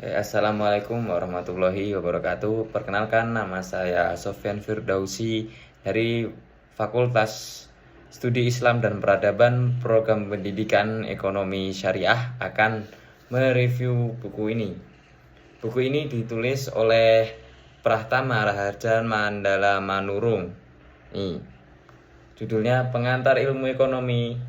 Assalamualaikum warahmatullahi wabarakatuh. Perkenalkan, nama saya Sofyan Firdausi dari Fakultas Studi Islam dan Peradaban Program Pendidikan Ekonomi Syariah akan mereview buku ini. Buku ini ditulis oleh Prahtama Raharja Mandala Manurung. Nih, judulnya Pengantar Ilmu Ekonomi,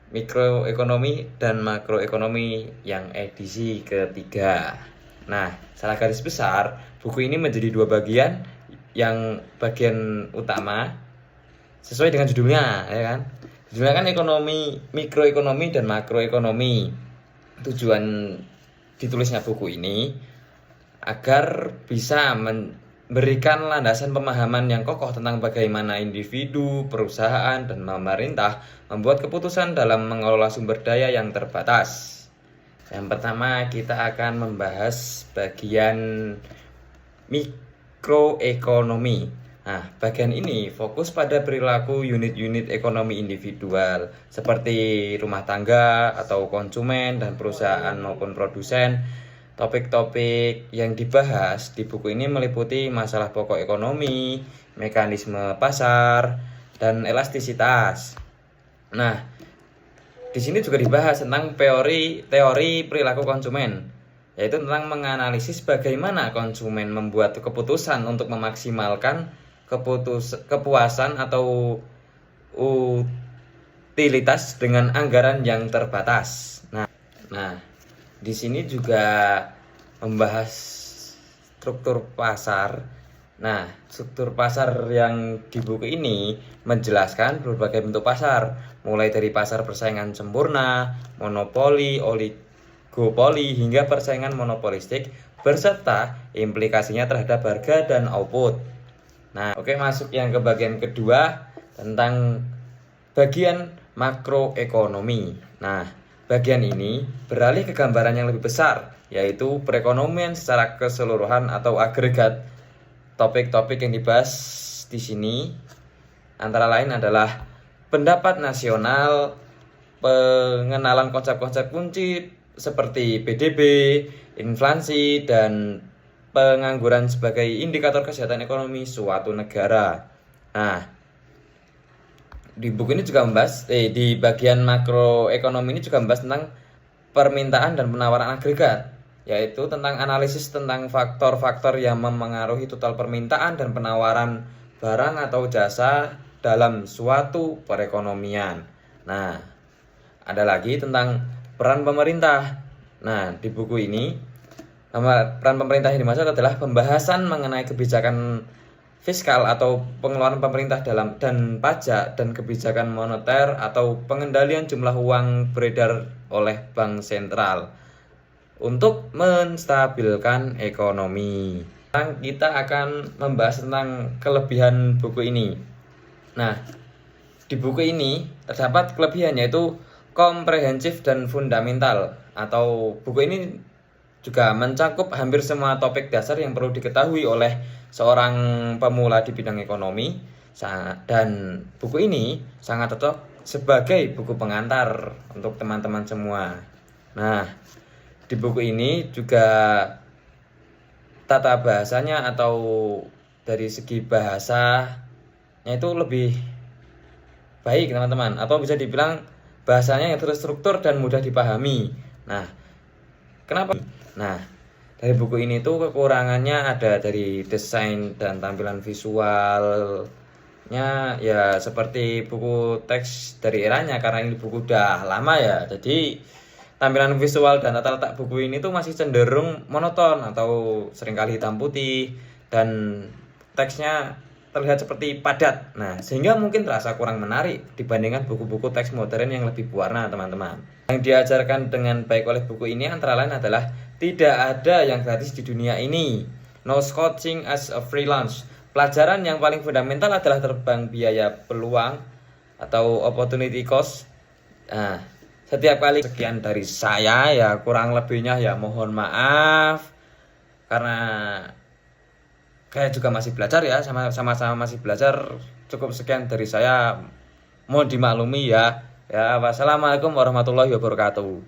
Mikroekonomi dan Makroekonomi yang edisi ketiga. Nah, secara garis besar, buku ini menjadi dua bagian. Yang bagian utama sesuai dengan judulnya, ya kan? Judulnya kan ekonomi, mikroekonomi dan makroekonomi. Tujuan ditulisnya buku ini agar bisa memberikan landasan pemahaman yang kokoh tentang bagaimana individu, perusahaan, dan pemerintah membuat keputusan dalam mengelola sumber daya yang terbatas. Yang pertama, kita akan membahas bagian mikroekonomi. Nah, bagian ini fokus pada perilaku unit-unit ekonomi individual seperti rumah tangga atau konsumen dan perusahaan maupun produsen. Topik-topik yang dibahas di buku ini meliputi masalah pokok ekonomi, mekanisme pasar, dan elastisitas. Nah, di sini juga dibahas tentang teori perilaku konsumen, yaitu tentang menganalisis bagaimana konsumen membuat keputusan untuk memaksimalkan kepuasan atau utilitas dengan anggaran yang terbatas. Nah, di sini juga membahas struktur pasar. Nah, struktur pasar yang di buku ini menjelaskan berbagai bentuk pasar, mulai dari pasar persaingan sempurna, monopoli, oligopoli, hingga persaingan monopolistik, beserta implikasinya terhadap harga dan output. Nah, oke, masuk yang ke bagian kedua tentang bagian makroekonomi. Nah, bagian ini beralih ke gambaran yang lebih besar, yaitu perekonomian secara keseluruhan atau agregat. Topik-topik yang dibahas di sini antara lain adalah pendapat nasional, pengenalan konsep-konsep kunci seperti PDB, inflasi, dan pengangguran sebagai indikator kesehatan ekonomi suatu negara. Nah, di buku ini juga membahas, di bagian makroekonomi ini juga membahas tentang permintaan dan penawaran agregat, yaitu tentang analisis tentang faktor-faktor yang memengaruhi total permintaan dan penawaran barang atau jasa dalam suatu perekonomian. Nah, ada lagi tentang peran pemerintah. Nah, di buku ini peran pemerintah yang dimaksud adalah pembahasan mengenai kebijakan fiskal atau pengeluaran pemerintah dan pajak dan kebijakan moneter atau pengendalian jumlah uang beredar oleh bank sentral untuk menstabilkan ekonomi. Sekarang kita akan membahas tentang kelebihan buku ini. Nah, di buku ini terdapat kelebihan yaitu komprehensif dan fundamental, atau buku ini juga mencakup hampir semua topik dasar yang perlu diketahui oleh seorang pemula di bidang ekonomi, dan buku ini sangat cocok sebagai buku pengantar untuk teman-teman semua. Nah, di buku ini juga tata bahasanya atau dari segi bahasanya itu lebih baik, teman-teman, atau bisa dibilang bahasanya yang terstruktur dan mudah dipahami. Nah, kenapa? Nah, dari buku ini tuh kekurangannya ada dari desain dan tampilan visualnya, ya seperti buku teks dari eranya, karena ini buku udah lama ya. Jadi tampilan visual dan tata letak buku ini tuh masih cenderung monoton atau seringkali hitam putih, dan teksnya terlihat seperti padat. Nah, sehingga mungkin terasa kurang menarik dibandingkan buku-buku teks modern yang lebih berwarna, teman-teman. Yang diajarkan dengan baik oleh buku ini antara lain adalah tidak ada yang gratis di dunia ini. No coaching as a freelance. Pelajaran yang paling fundamental adalah terbang biaya peluang atau opportunity cost. Nah, setiap kali sekian dari saya, ya kurang lebihnya ya mohon maaf, karena saya juga masih belajar ya, sama-sama masih belajar. Cukup sekian dari saya, mohon dimaklumi ya. Ya, wassalamualaikum warahmatullahi wabarakatuh.